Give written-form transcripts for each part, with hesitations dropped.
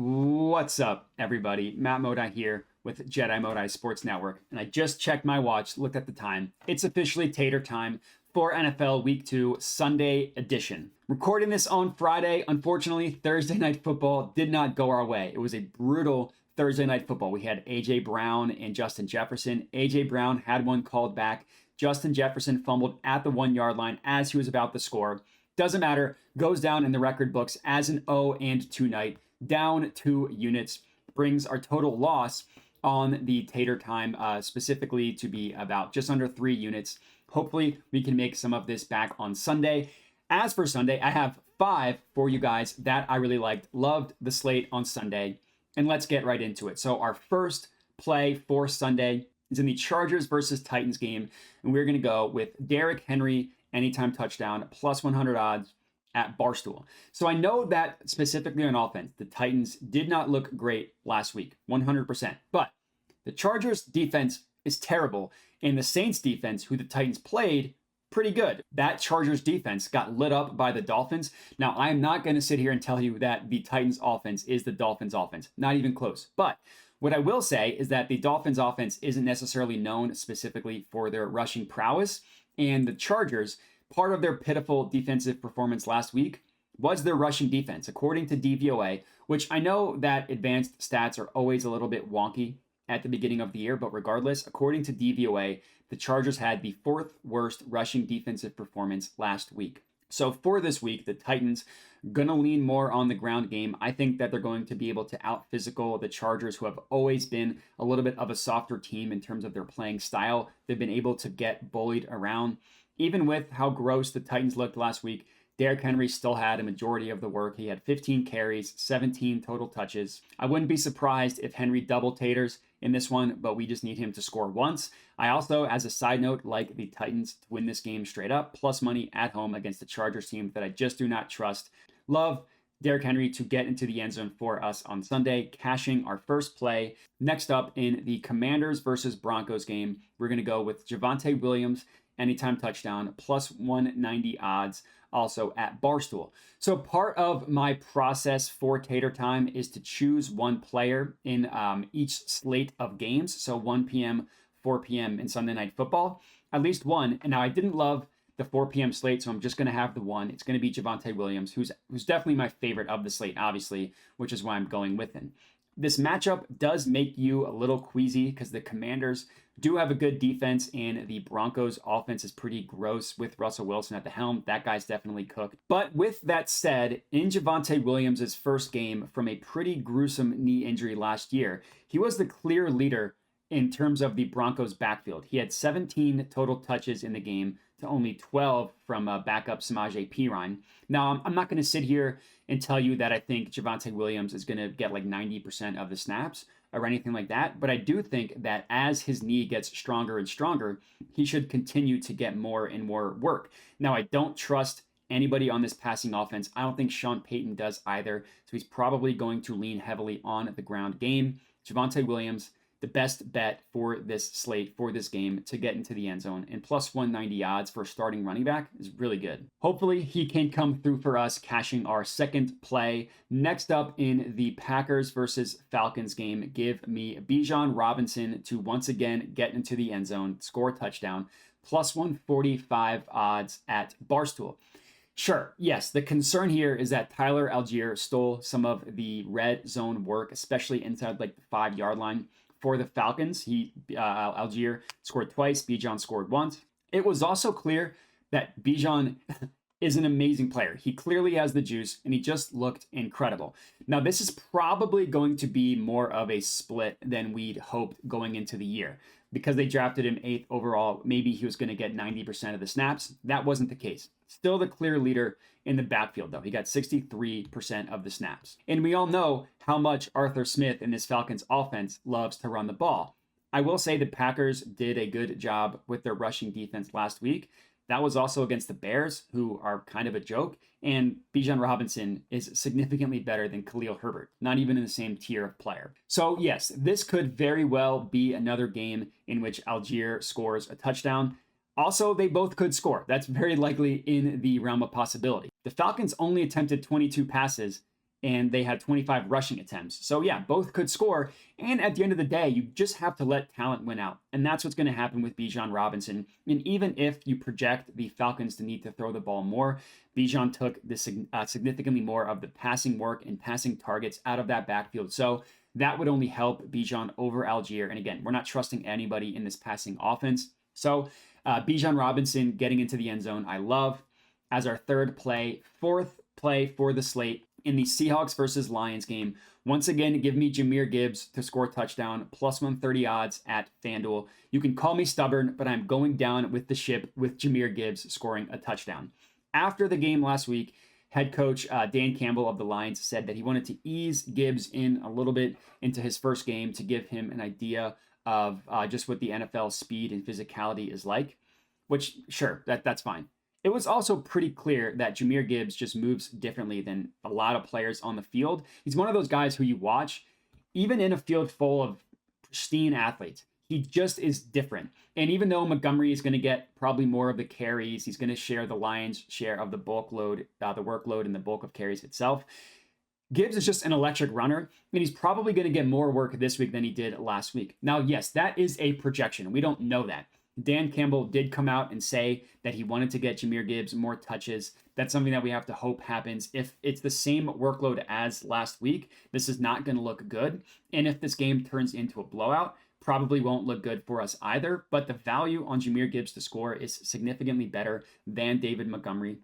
What's up, everybody? Matt Modi here with Jedi Modi Sports Network, and I just checked my watch, looked at the time. It's officially Tater time for NFL Week 2 Sunday edition. Recording this on Friday, unfortunately, Thursday Night Football did not go our way. It was a brutal Thursday Night Football. We had A.J. Brown and Justin Jefferson. A.J. Brown had one called back. Justin Jefferson fumbled at the 1 yard line as he was about to score. Doesn't matter, goes down in the record books as an 0-2 night. Down 2 units, brings our total loss on the Tater time specifically to be about just under 3 units. Hopefully, we can make some of this back on Sunday. As for Sunday, I have 5 for you guys that I really liked. Loved the slate on Sunday. And let's get right into it. So our first play for Sunday is in the Chargers versus Titans game. And we're going to go with Derrick Henry anytime touchdown, plus 100 odds at Barstool. So I know that specifically on offense, the Titans did not look great last week, 100%. But the Chargers defense is terrible, and the Saints defense, who the Titans played, pretty good. That Chargers defense got lit up by the Dolphins. Now, I'm not going to sit here and tell you that the Titans offense is the Dolphins offense, not even close. But what I will say is that the Dolphins offense isn't necessarily known specifically for their rushing prowess, and the Chargers, part of their pitiful defensive performance last week was their rushing defense, according to DVOA, which I know that advanced stats are always a little bit wonky at the beginning of the year, but regardless, according to DVOA, the Chargers had the 4th worst rushing defensive performance last week. So for this week, the Titans gonna lean more on the ground game. I think that they're going to be able to out physical the Chargers, who have always been a little bit of a softer team in terms of their playing style. They've been able to get bullied around. Even with how gross the Titans looked last week, Derrick Henry still had a majority of the work. He had 15 carries, 17 total touches. I wouldn't be surprised if Henry double taters in this one, but we just need him to score once. I also, as a side note, like the Titans to win this game straight up, plus money at home against the Chargers team that I just do not trust. Love Derrick Henry to get into the end zone for us on Sunday, cashing our first play. Next up in the Commanders versus Broncos game, we're going to go with Javonte Williams anytime touchdown, plus 190 odds, also at Barstool. So part of my process for Tater Time is to choose one player in each slate of games. So 1 p.m., 4 p.m. in Sunday Night Football, at least one. And now I didn't love the 4 p.m. slate, so I'm just going to have the one. It's going to be Javonte Williams, who's definitely my favorite of the slate, obviously, which is why I'm going with him. This matchup does make you a little queasy because the Commanders do have a good defense and the Broncos offense is pretty gross with Russell Wilson at the helm. That guy's definitely cooked. But with that said, in Javonte Williams' first game from a pretty gruesome knee injury last year, he was the clear leader in terms of the Broncos backfield. He had 17 total touches in the game to only 12 from backup Samaje Perine. Now, I'm not going to sit here and tell you that I think Javonte Williams is going to get like 90% of the snaps or anything like that, but I do think that as his knee gets stronger and stronger, he should continue to get more and more work. Now, I don't trust anybody on this passing offense. I don't think Sean Payton does either, so he's probably going to lean heavily on the ground game. Javonte Williams, the best bet for this slate, for this game, to get into the end zone. And plus 190 odds for a starting running back is really good. Hopefully, he can come through for us, cashing our second play. Next up in the Packers versus Falcons game, give me Bijan Robinson to once again get into the end zone, score a touchdown, plus 145 odds at Barstool. Sure, yes, the concern here is that Tyler Algier stole some of the red zone work, especially inside like the 5 yard line. For the Falcons, Algier scored twice, Bijan scored once. It was also clear that Bijan is an amazing player. He clearly has the juice, and he just looked incredible. Now, this is probably going to be more of a split than we'd hoped going into the year. Because they drafted him 8th overall, maybe he was going to get 90% of the snaps. That wasn't the case. Still the clear leader in the backfield, though. He got 63% of the snaps. And we all know how much Arthur Smith in this Falcons offense loves to run the ball. I will say the Packers did a good job with their rushing defense last week. That was also against the Bears, who are kind of a joke. And Bijan Robinson is significantly better than Khalil Herbert, not even in the same tier of player. So yes, this could very well be another game in which Algier scores a touchdown. Also, they both could score. That's very likely in the realm of possibility. The Falcons only attempted 22 passes and they had 25 rushing attempts. So yeah, both could score. And at the end of the day, you just have to let talent win out. And that's what's going to happen with Bijan Robinson. And even if you project the Falcons to need to throw the ball more, Bijan took significantly more of the passing work and passing targets out of that backfield. So that would only help Bijan over Algier. And again, we're not trusting anybody in this passing offense. So Bijan Robinson getting into the end zone, I love. As our third play, fourth play for the slate in the Seahawks versus Lions game. Once again, give me Jahmyr Gibbs to score a touchdown, plus 130 odds at FanDuel. You can call me stubborn, but I'm going down with the ship with Jahmyr Gibbs scoring a touchdown. After the game last week, head coach Dan Campbell of the Lions said that he wanted to ease Gibbs in a little bit into his first game to give him an idea of just what the NFL speed and physicality is like, which, sure, that's fine. It was also pretty clear that Jahmyr Gibbs just moves differently than a lot of players on the field. He's one of those guys who you watch, even in a field full of pristine athletes, he just is different. And even though Montgomery is going to get probably more of the carries, he's going to share the Lions' share of the bulk load, the workload and the bulk of carries itself. Gibbs is just an electric runner, and he's probably going to get more work this week than he did last week. Now, yes, that is a projection. We don't know that. Dan Campbell did come out and say that he wanted to get Jahmyr Gibbs more touches. That's something that we have to hope happens. If it's the same workload as last week, this is not going to look good. And if this game turns into a blowout, probably won't look good for us either. But the value on Jahmyr Gibbs to score is significantly better than David Montgomery.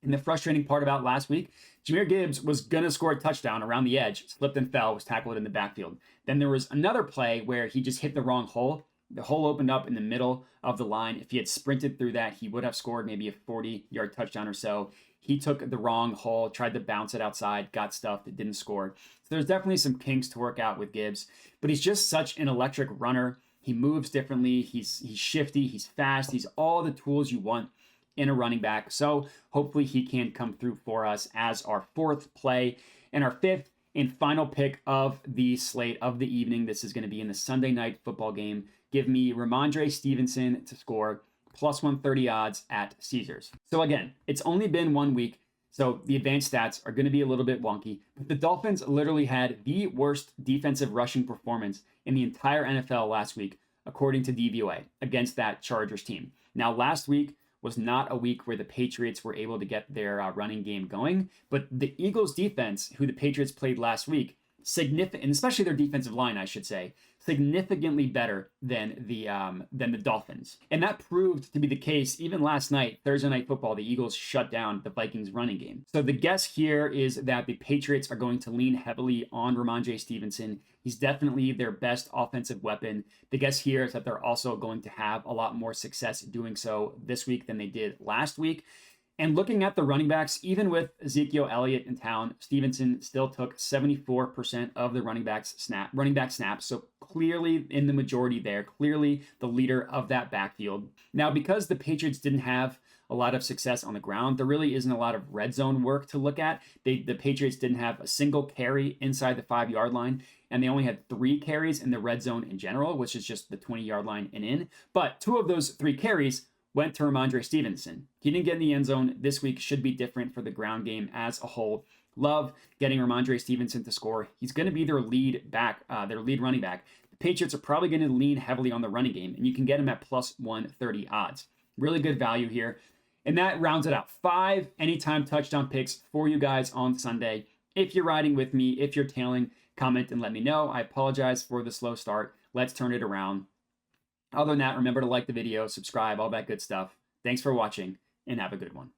And the frustrating part about last week, Jahmyr Gibbs was going to score a touchdown around the edge, slipped and fell, was tackled in the backfield. Then there was another play where he just hit the wrong hole. The hole opened up in the middle of the line. If he had sprinted through that, he would have scored maybe a 40-yard touchdown or so. He took the wrong hole, tried to bounce it outside, got stuffed, it didn't score. So there's definitely some kinks to work out with Gibbs, but he's just such an electric runner. He moves differently. He's shifty. He's fast. He's all the tools you want in a running back. So hopefully he can come through for us as our fourth play. And our fifth and final pick of the slate of the evening. This is going to be in the Sunday night football game. Give me Rhamondre Stevenson to score, plus 130 odds at Caesars. So again, it's only been 1 week, so the advanced stats are going to be a little bit wonky. But the Dolphins literally had the worst defensive rushing performance in the entire NFL last week, according to DVOA, against that Chargers team. Now, last week was not a week where the Patriots were able to get their running game going, but the Eagles defense, who the Patriots played last week, significant, and especially their defensive line, I should say, significantly better than the Dolphins. And that proved to be the case even last night, Thursday Night Football. The Eagles shut down the Vikings running game. So the guess here is that the Patriots are going to lean heavily on Rhamondre Stevenson. He's definitely their best offensive weapon. The guess here is that they're also going to have a lot more success doing so this week than they did last week. And looking at the running backs, even with Ezekiel Elliott in town, Stevenson still took 74% of the running back snaps. So clearly in the majority there, clearly the leader of that backfield. Now, because the Patriots didn't have a lot of success on the ground, there really isn't a lot of red zone work to look at. The Patriots didn't have a single carry inside the 5-yard line, and they only had 3 carries in the red zone in general, which is just the 20-yard line and in. But 2 of those 3 carries went to Rhamondre Stevenson. He didn't get in the end zone. This week should be different for the ground game as a whole. Love getting Rhamondre Stevenson to score. He's going to be their lead running back. The Patriots are probably going to lean heavily on the running game, and you can get him at plus 130 odds. Really good value here. And that rounds it out. 5 anytime touchdown picks for you guys on Sunday. If you're riding with me, if you're tailing, comment and let me know. I apologize for the slow start. Let's turn it around. Other than that, remember to like the video, subscribe, all that good stuff. Thanks for watching, and have a good one.